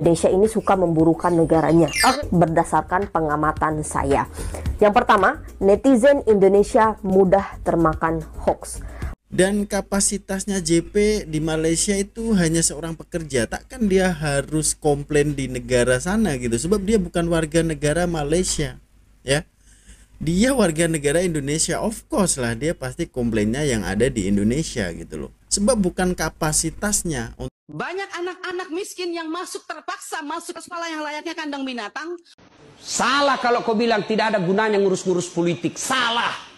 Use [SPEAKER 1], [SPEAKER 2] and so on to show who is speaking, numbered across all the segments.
[SPEAKER 1] Indonesia ini suka memburukan negaranya berdasarkan pengamatan saya. Yang pertama, netizen Indonesia mudah termakan hoax.
[SPEAKER 2] Dan kapasitasnya JP di Malaysia itu hanya seorang pekerja, takkan dia harus komplain di negara sana gitu, sebab dia bukan warga negara Malaysia, ya. Dia warga negara Indonesia, of course lah dia pasti komplainnya yang ada di Indonesia gitu loh, sebab bukan kapasitasnya.
[SPEAKER 3] Banyak anak-anak miskin yang terpaksa masuk ke sekolah yang layaknya kandang binatang.
[SPEAKER 4] Salah kalau kau bilang tidak ada gunanya ngurus-ngurus politik. Salah.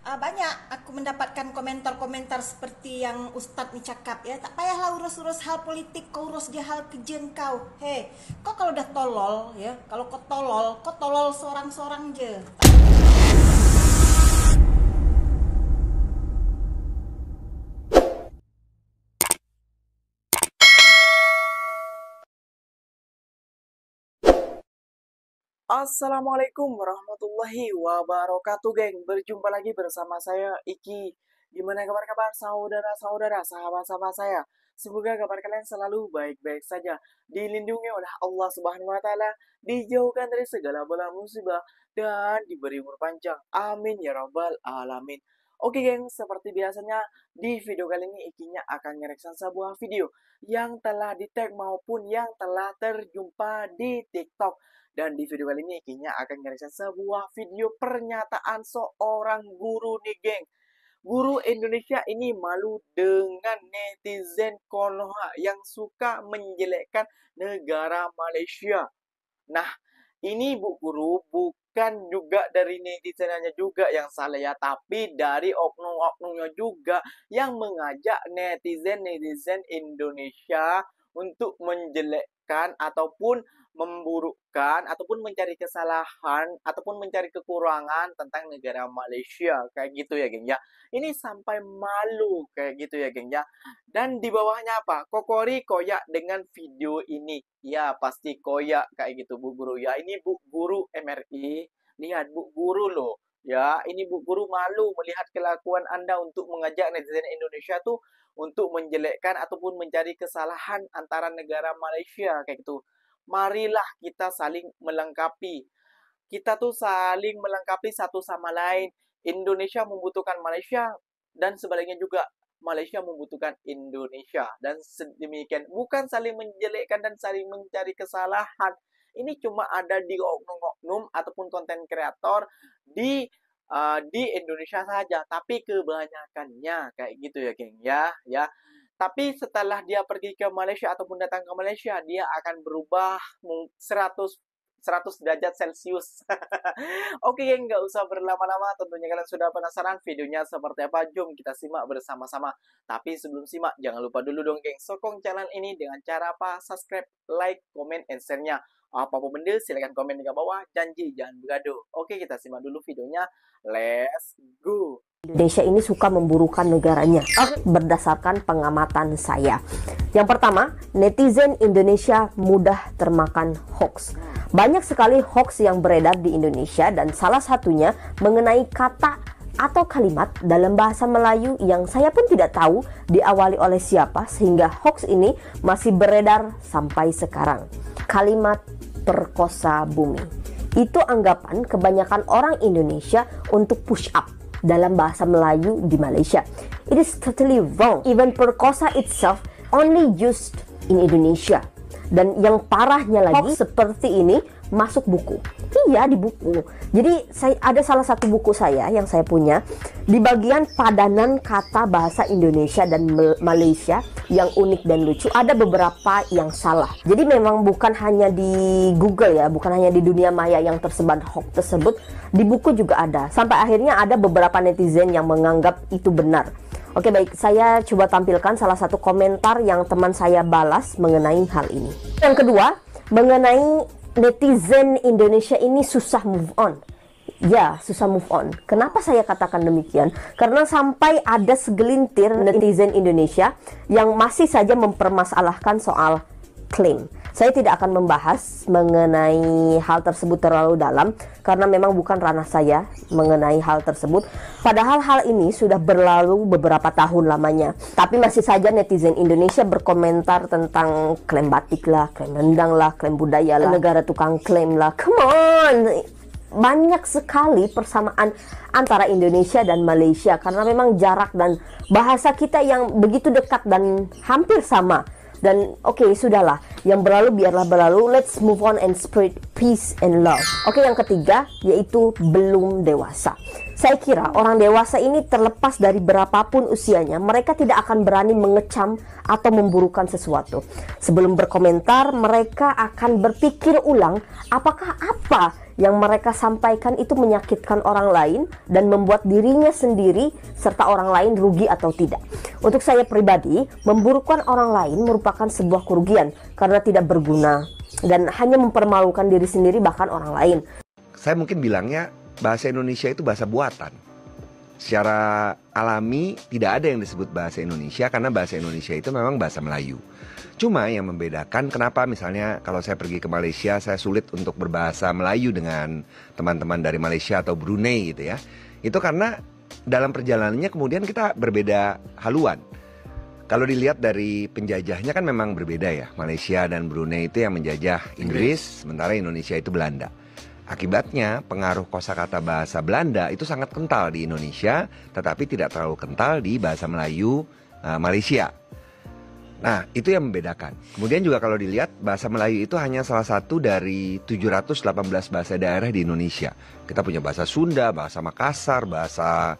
[SPEAKER 5] Banyak aku mendapatkan komentar-komentar seperti yang Ustadz nih cakap ya. Tak payahlah urus-urus hal politik, kau urus dia hal kerja kau. Hei, kau kalau udah tolol ya, kalau kau tolol seorang-seorang je.
[SPEAKER 6] Assalamualaikum warahmatullahi wabarakatuh, geng. Berjumpa lagi bersama saya Iki. Gimana kabar saudara-saudara, sahabat-sahabat saya? Semoga kabar kalian selalu baik-baik saja, dilindungi oleh Allah Subhanahu wa taala, dijauhkan dari segala bala musibah dan diberi umur panjang. Amin ya rabbal alamin. Oke, geng, seperti biasanya di video kali ini Ikinya akan ngereaksi sebuah video yang telah di-tag maupun yang telah terjumpa di TikTok. Dan di video kali ini Ikinya akan ngereaksi sebuah video pernyataan seorang guru nih, geng. Guru Indonesia ini malu dengan netizen Konoha yang suka menjelekkan negara Malaysia. Nah, ini Bu Guru bukan juga dari netizennya juga yang salah ya, tapi dari oknum-oknumnya juga yang mengajak netizen Indonesia untuk menjelekkan ataupun memburukkan ataupun mencari kesalahan ataupun mencari kekurangan tentang negara Malaysia kayak gitu ya, geng ya. Ini sampai malu kayak gitu ya, geng ya. Dan di bawahnya apa? Kokori koyak dengan video ini. Ya, pasti koyak kayak gitu Bu Guru ya. Ini Bu Guru MRI. Lihat Bu Guru loh. Ya, ini Bu Guru malu melihat kelakuan Anda untuk mengajak netizen Indonesia tuh untuk menjelekkan ataupun mencari kesalahan antara negara Malaysia kayak gitu. Marilah kita saling melengkapi. Kita tuh saling melengkapi satu sama lain. Indonesia membutuhkan Malaysia dan sebaliknya juga Malaysia membutuhkan Indonesia. Dan sedemikian, bukan saling menjelekkan dan saling mencari kesalahan. Ini cuma ada di oknum-oknum ataupun konten kreator di Indonesia saja, tapi kebanyakannya kayak gitu ya, geng ya. Tapi setelah dia pergi ke Malaysia ataupun datang ke Malaysia, dia akan berubah 100 derajat Celcius. Oke, geng, nggak usah berlama-lama. Tentunya kalian sudah penasaran videonya seperti apa. Jom kita simak bersama-sama. Tapi sebelum simak, jangan lupa dulu dong, geng, sokong channel ini dengan cara apa? Subscribe, like, comment, and share-nya. Apapun benda, silahkan komen di bawah. Janji, jangan bergaduh. Oke, kita simak dulu videonya. Let's go.
[SPEAKER 1] Indonesia ini suka memburukan negaranya berdasarkan pengamatan saya. Yang pertama, netizen Indonesia mudah termakan hoax. Banyak sekali hoax yang beredar di Indonesia dan salah satunya mengenai kata atau kalimat dalam bahasa Melayu yang saya pun tidak tahu diawali oleh siapa sehingga hoax ini masih beredar sampai sekarang. Kalimat perkosa bumi. Itu anggapan kebanyakan orang Indonesia untuk push up dalam bahasa Melayu di Malaysia. It is totally wrong. Even perkosa itself only used in Indonesia. Dan yang parahnya lagi, seperti ini masuk buku. Iya, di buku. Jadi ada salah satu buku saya yang saya punya, di bagian padanan kata bahasa Indonesia dan Malaysia yang unik dan lucu, ada beberapa yang salah. Jadi memang bukan hanya di Google ya, bukan hanya di dunia maya yang tersebar hoax tersebut, di buku juga ada. Sampai akhirnya ada beberapa netizen yang menganggap itu benar. Oke, baik, saya coba tampilkan salah satu komentar yang teman saya balas mengenai hal ini. Yang kedua, mengenai netizen Indonesia ini susah move on. Ya, susah move on. Kenapa saya katakan demikian? Karena sampai ada segelintir netizen Indonesia yang masih saja mempermasalahkan soal klaim. Saya tidak akan membahas mengenai hal tersebut terlalu dalam karena memang bukan ranah saya mengenai hal tersebut. Padahal hal ini sudah berlalu beberapa tahun lamanya. Tapi masih saja netizen Indonesia berkomentar tentang klaim batik lah, klaim rendang lah, klaim budaya lah, negara tukang klaim lah. Come on! Banyak sekali persamaan antara Indonesia dan Malaysia karena memang jarak dan bahasa kita yang begitu dekat dan hampir sama. Dan oke, sudahlah, yang berlalu biarlah berlalu. Let's move on and spread peace and love. Oke, yang ketiga yaitu belum dewasa. Saya kira orang dewasa ini terlepas dari berapapun usianya, mereka tidak akan berani mengecam atau memburukan sesuatu. Sebelum berkomentar, mereka akan berpikir ulang apakah apa yang mereka sampaikan itu menyakitkan orang lain dan membuat dirinya sendiri serta orang lain rugi atau tidak. Untuk saya pribadi, memburukan orang lain merupakan sebuah kerugian karena tidak berguna dan hanya mempermalukan diri sendiri bahkan orang lain.
[SPEAKER 7] Saya mungkin bilangnya bahasa Indonesia itu bahasa buatan. Secara alami tidak ada yang disebut bahasa Indonesia karena bahasa Indonesia itu memang bahasa Melayu. Cuma yang membedakan kenapa misalnya kalau saya pergi ke Malaysia saya sulit untuk berbahasa Melayu dengan teman-teman dari Malaysia atau Brunei gitu ya. Itu karena dalam perjalanannya kemudian kita berbeda haluan. Kalau dilihat dari penjajahnya kan memang berbeda ya. Malaysia dan Brunei itu yang menjajah Inggris, sementara Indonesia itu Belanda. Akibatnya pengaruh kosakata bahasa Belanda itu sangat kental di Indonesia, tetapi tidak terlalu kental di bahasa Melayu Malaysia. Nah, itu yang membedakan. Kemudian juga kalau dilihat, bahasa Melayu itu hanya salah satu dari 718 bahasa daerah di Indonesia. Kita punya bahasa Sunda, bahasa Makassar, bahasa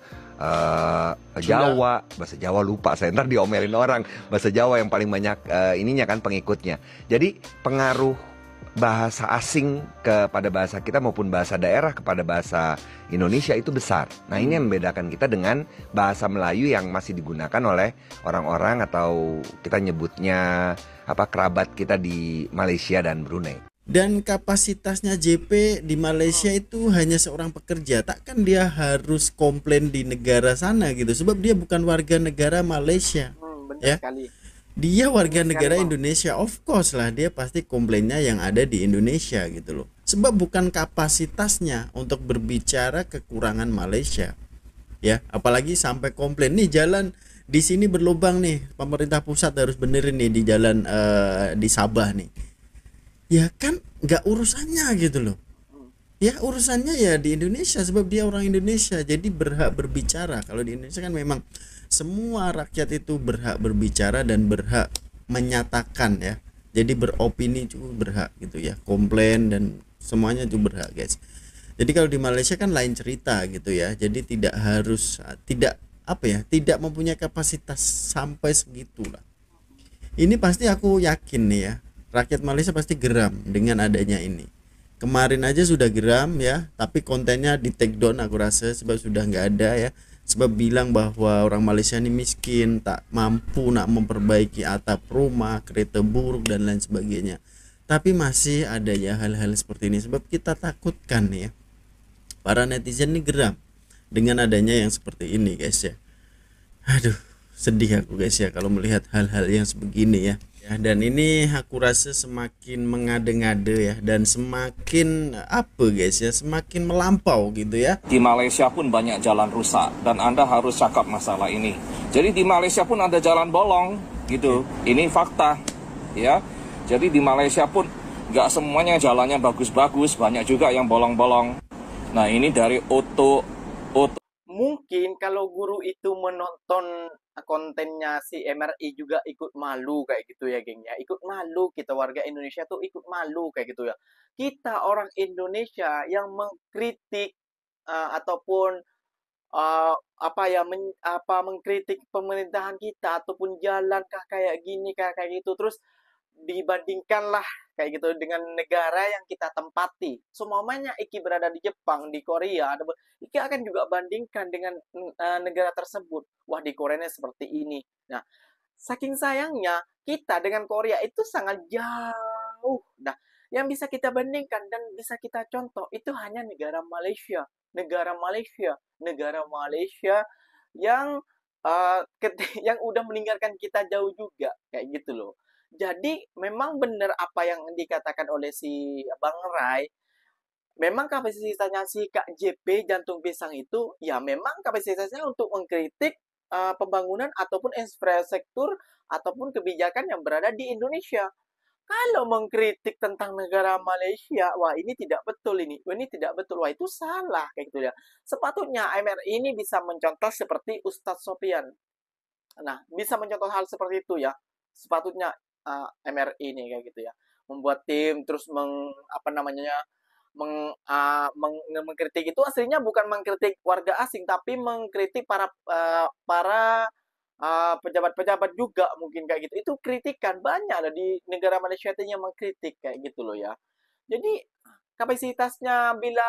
[SPEAKER 7] Jawa. Bahasa Jawa lupa, saya ntar diomelin orang. Bahasa Jawa yang paling banyak ininya kan pengikutnya. Jadi pengaruh bahasa asing kepada bahasa kita maupun bahasa daerah kepada bahasa Indonesia itu besar. Nah, ini yang membedakan kita dengan bahasa Melayu yang masih digunakan oleh orang-orang atau kita nyebutnya kerabat kita di Malaysia dan Brunei.
[SPEAKER 2] Dan kapasitasnya JP di Malaysia itu hanya seorang pekerja, takkan dia harus komplain di negara sana gitu, sebab dia bukan warga negara Malaysia.
[SPEAKER 6] Benar
[SPEAKER 2] Ya.
[SPEAKER 6] sekali.
[SPEAKER 2] Dia warga
[SPEAKER 6] Benar
[SPEAKER 2] negara
[SPEAKER 6] sekali, Bang.
[SPEAKER 2] Indonesia, of course lah dia pasti komplainnya yang ada di Indonesia gitu loh. Sebab bukan kapasitasnya untuk berbicara kekurangan Malaysia. Ya, apalagi sampai komplain nih jalan di sini berlubang nih, pemerintah pusat harus benerin nih di jalan di Sabah nih. Ya kan nggak urusannya gitu loh. Ya urusannya ya di Indonesia sebab dia orang Indonesia, jadi berhak berbicara. Kalau di Indonesia kan memang semua rakyat itu berhak berbicara dan berhak menyatakan ya. Jadi beropini juga berhak gitu ya. Komplain dan semuanya itu berhak, guys. Jadi kalau di Malaysia kan lain cerita gitu ya. Jadi tidak harus tidak tidak mempunyai kapasitas sampai segitulah. Ini pasti aku yakin nih ya. Rakyat Malaysia pasti geram dengan adanya ini. Kemarin aja sudah geram ya, tapi kontennya di take down aku rasa sebab sudah nggak ada ya. Sebab bilang bahwa orang Malaysia ini miskin, tak mampu nak memperbaiki atap rumah, kereta buruk dan lain sebagainya. Tapi masih ada ya hal-hal seperti ini sebab kita takutkan ya. Para netizen ini geram dengan adanya yang seperti ini, guys ya. Aduh, sedih aku guys ya kalau melihat hal-hal yang sebegini ya. Dan ini aku rasa semakin mengade-ngade ya, dan semakin guys ya, semakin melampau gitu ya.
[SPEAKER 8] Di Malaysia pun banyak jalan rusak dan Anda harus cakap masalah ini. Jadi di Malaysia pun ada jalan bolong gitu. Ini fakta ya. Jadi di Malaysia pun nggak semuanya jalannya bagus-bagus, banyak juga yang bolong-bolong. Nah, ini dari Oto.
[SPEAKER 6] Mungkin kalau guru itu menonton kontennya si MRI juga ikut malu kayak gitu ya, geng ya. Ikut malu, kita warga Indonesia tuh ikut malu kayak gitu ya. Kita orang Indonesia yang mengkritik ataupun mengkritik pemerintahan kita ataupun jalankah kayak gini kayak gitu, terus dibandingkanlah kayak gitu dengan negara yang kita tempati. Semuanya Iki berada di Jepang, di Korea, Iki akan juga bandingkan dengan negara tersebut. Wah, di Koreanya seperti ini. Nah, saking sayangnya kita dengan Korea itu sangat jauh. Nah, yang bisa kita bandingkan dan bisa kita contoh itu hanya negara Malaysia. Negara Malaysia yang yang udah meninggalkan kita jauh juga kayak gitu loh. Jadi memang benar apa yang dikatakan oleh si Bang Rai. Memang kapasitasnya si Kak JP Jantung Pisang itu ya memang kapasitasnya untuk mengkritik pembangunan ataupun infrastruktur ataupun kebijakan yang berada di Indonesia. Kalau mengkritik tentang negara Malaysia, wah ini tidak betul ini tidak betul, wah itu salah kayak gitu ya. Sepatutnya MRI ini bisa mencontoh seperti Ustadz Sofian. Nah, bisa mencontoh hal seperti itu ya. Sepatutnya MRI ini kayak gitu ya. Membuat tim terus mengkritik itu aslinya bukan mengkritik warga asing tapi mengkritik para pejabat-pejabat juga mungkin kayak gitu. Itu kritikan banyak lah di negara Malaysia itu yang mengkritik kayak gitu loh ya. Jadi kapasitasnya bila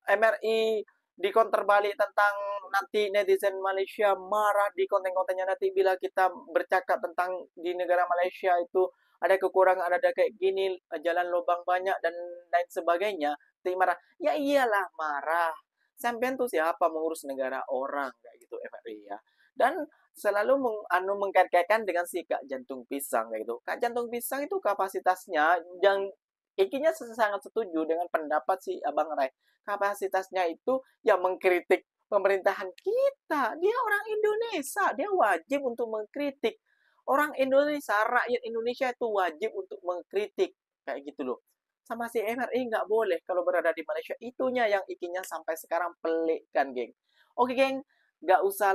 [SPEAKER 6] MRI dikonter balik tentang nanti netizen Malaysia marah di konten-kontennya nanti bila kita bercakap tentang di negara Malaysia itu ada kekurangan, ada kayak gini, jalan lubang banyak dan lain sebagainya. Nanti marah. Ya iyalah marah. Sampean tuh siapa mengurus negara orang kayak gitu MRI ya. Dan selalu mengkait-kaitkan dengan si Kak Jantung Pisang kayak gitu. Kak Jantung Pisang itu kapasitasnya yang ikinya sangat setuju dengan pendapat si Abang Rai. Kapasitasnya itu yang mengkritik pemerintahan kita. Dia orang Indonesia, dia wajib untuk mengkritik. Orang Indonesia, rakyat Indonesia itu wajib untuk mengkritik kayak gitu loh. Sama si MRI nggak boleh kalau berada di Malaysia. Itunya yang ikinya sampai sekarang pelik kan, geng. Oke, geng. Gak usah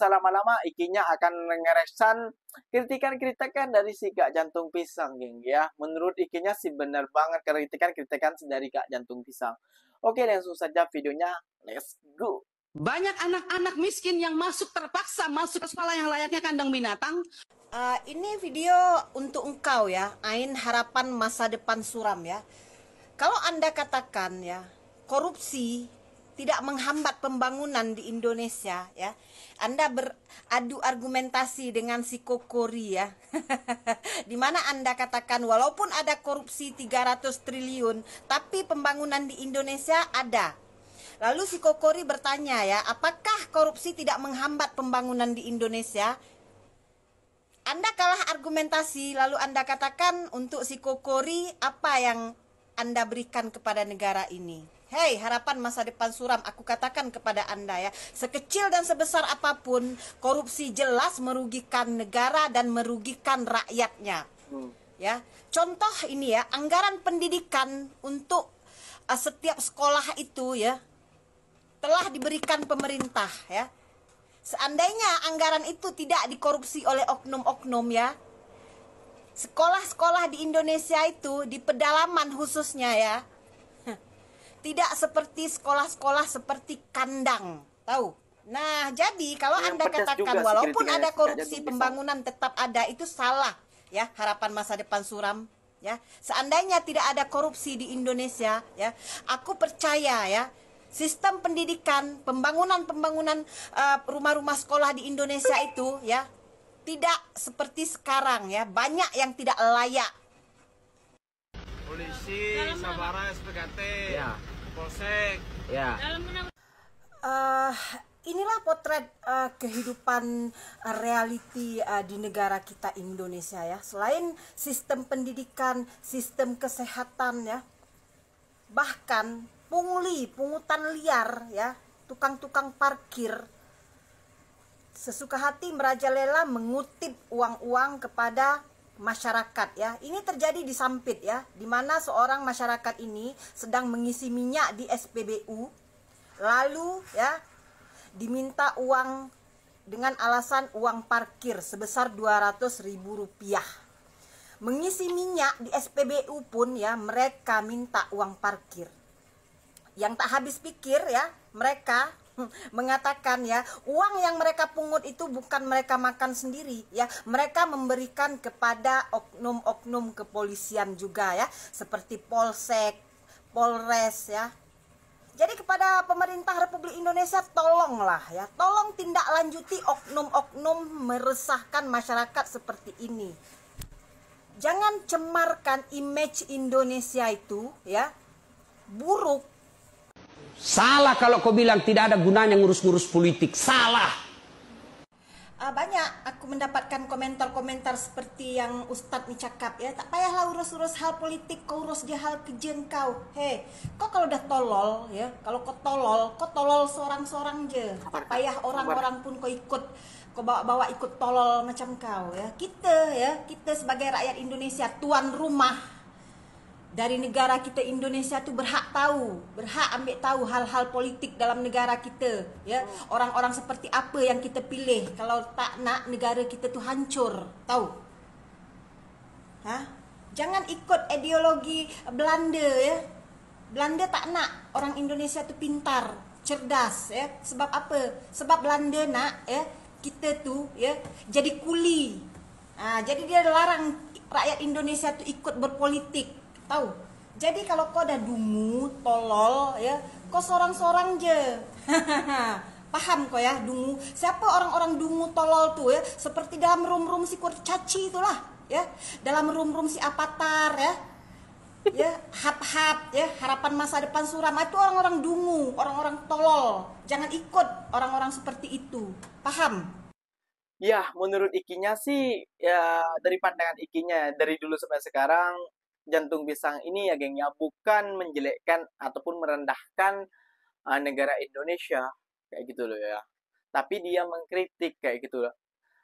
[SPEAKER 6] lama-lama ikinya akan ngeresan kritikan-kritikan dari si Kak Jantung Pisang, geng ya. Menurut ikinya sih benar banget kritikan dari Kak Jantung Pisang. Oke, langsung saja videonya. Let's go.
[SPEAKER 3] Banyak anak-anak miskin yang terpaksa masuk ke sekolah yang layaknya kandang binatang.
[SPEAKER 5] Ini video untuk engkau ya, Ain harapan masa depan suram ya. Kalau Anda katakan ya, korupsi tidak menghambat pembangunan di Indonesia ya. Anda beradu argumentasi dengan si Kokori ya. Di mana Anda katakan walaupun ada korupsi 300 triliun, tapi pembangunan di Indonesia ada. Lalu si Kokori bertanya ya, apakah korupsi tidak menghambat pembangunan di Indonesia? Anda kalah argumentasi, lalu Anda katakan untuk si Kokori apa yang Anda berikan kepada negara ini? Hei, harapan masa depan suram, aku katakan kepada Anda ya, sekecil dan sebesar apapun, korupsi jelas merugikan negara dan merugikan rakyatnya. Ya, contoh ini ya, anggaran pendidikan untuk setiap sekolah itu ya telah diberikan pemerintah ya. Seandainya anggaran itu tidak dikorupsi oleh oknum-oknum ya, sekolah-sekolah di Indonesia itu di pedalaman khususnya ya, tidak seperti sekolah-sekolah seperti kandang, tahu? Nah, jadi kalau Anda katakan walaupun ada korupsi pembangunan tetap ada, itu salah ya, harapan masa depan suram ya. Seandainya tidak ada korupsi di Indonesia ya, aku percaya ya, sistem pendidikan, pembangunan rumah-rumah sekolah di Indonesia itu ya tidak seperti sekarang ya, banyak yang tidak layak.
[SPEAKER 9] Polisi, Sabara, SPKT, ya. Polsek, ya.
[SPEAKER 5] Inilah potret kehidupan reality di negara kita Indonesia ya. Selain sistem pendidikan, sistem kesehatan ya, bahkan pungutan liar ya, tukang-tukang parkir sesuka hati merajalela mengutip uang-uang kepada masyarakat ya. Ini terjadi di Sampit ya, di mana seorang masyarakat ini sedang mengisi minyak di SPBU, lalu ya diminta uang dengan alasan uang parkir sebesar Rp200.000. Mengisi minyak di SPBU pun ya mereka minta uang parkir. Yang tak habis pikir ya, mereka mengatakan ya, uang yang mereka pungut itu bukan mereka makan sendiri ya, mereka memberikan kepada oknum-oknum kepolisian juga ya, seperti Polsek, Polres ya. Jadi kepada pemerintah Republik Indonesia, tolonglah ya, tolong tindak lanjuti oknum-oknum meresahkan masyarakat seperti ini. Jangan cemarkan image Indonesia itu ya buruk.
[SPEAKER 4] Salah kalau kau bilang tidak ada gunanya ngurus-ngurus politik. Salah.
[SPEAKER 5] Banyak aku mendapatkan komentar-komentar seperti yang Ustadz nih cakap ya, tak payahlah urus-urus hal politik, kau urus je hal kerja kau. Hei, kau kalau udah tolol ya, kalau kau tolol seorang-seorang je. Tak payah orang-orang pun kau ikut, kau bawa-bawa ikut tolol macam kau ya. Kita sebagai rakyat Indonesia, tuan rumah dari negara kita Indonesia tu berhak ambil tahu hal-hal politik dalam negara kita ya. Orang-orang seperti apa yang kita pilih kalau tak nak negara kita tu hancur, tahu? Jangan ikut ideologi Belanda ya. Belanda tak nak orang Indonesia tu pintar, cerdas ya. Sebab apa? Sebab Belanda nak ya kita tu ya jadi kuli. Jadi dia larang rakyat Indonesia tu ikut berpolitik. Tahu? Jadi kalau kau dah dungu, tolol ya, kau sorang-sorang je. Paham kau ya, dungu. Siapa orang-orang dungu tolol tu ya? Seperti dalam room si kurcaci itulah ya. Dalam room si Avatar ya. Ya, hap-hap ya, harapan masa depan suram. Itu orang-orang dungu, orang-orang tolol. Jangan ikut orang-orang seperti itu. Paham?
[SPEAKER 6] Ya, menurut Ikinya sih, ya dari pandangan Ikinya dari dulu sampai sekarang, Jantung Pisang ini ya geng ya bukan menjelekkan ataupun merendahkan negara Indonesia kayak gitu loh ya. Tapi dia mengkritik kayak gitu loh.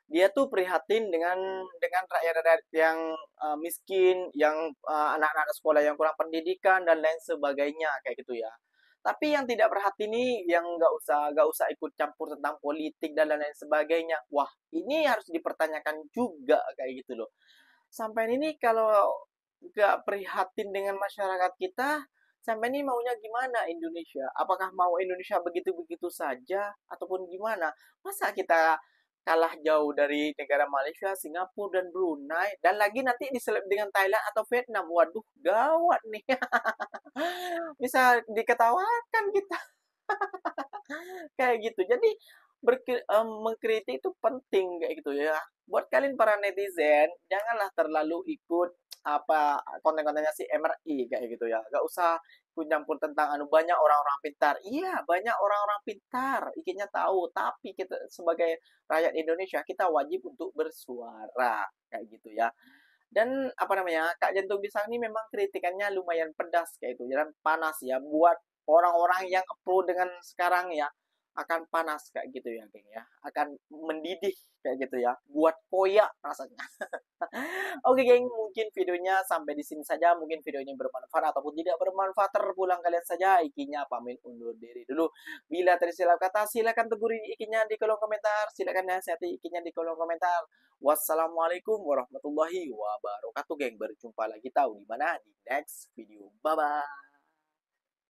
[SPEAKER 6] Dia tuh prihatin dengan rakyat-rakyat yang miskin, yang anak-anak sekolah yang kurang pendidikan dan lain sebagainya kayak gitu ya. Tapi yang tidak perhati nih, yang nggak usah ikut campur tentang politik dan lain sebagainya. Wah, ini harus dipertanyakan juga kayak gitu loh. Sampai ini kalau nggak prihatin dengan masyarakat kita, sampai ini maunya gimana Indonesia? Apakah mau Indonesia begitu-begitu saja ataupun gimana? Masa kita kalah jauh dari negara Malaysia, Singapura, dan Brunei, dan lagi nanti diselip dengan Thailand atau Vietnam? Waduh, gawat nih. Bisa diketawakan kita. Kayak gitu. Jadi mengkritik itu penting kayak gitu ya. Buat kalian para netizen, janganlah terlalu ikut konten-kontennya si MRI kayak gitu ya. Gak usah ikut campur tentang banyak orang-orang pintar. Iya, banyak orang-orang pintar. Ikinya tahu, tapi kita sebagai rakyat Indonesia kita wajib untuk bersuara kayak gitu ya. Dan Kak Jantung Pisang ini memang kritikannya lumayan pedas kayak itu, dan panas ya buat orang-orang yang pro dengan sekarang ya. Akan panas kayak gitu ya geng ya, akan mendidih kayak gitu ya, buat koyak rasanya. Oke geng, mungkin videonya sampai di sini saja. Mungkin video ini bermanfaat ataupun tidak bermanfaat, terpulang kalian saja. Ikinya pamit undur diri dulu. Bila tersilap kata, silakan tegur Ikinya di kolom komentar, silakan nasihati Ikinya di kolom komentar. Wassalamualaikum warahmatullahi wabarakatuh geng. Berjumpa lagi tahu di mana di next video. Bye bye.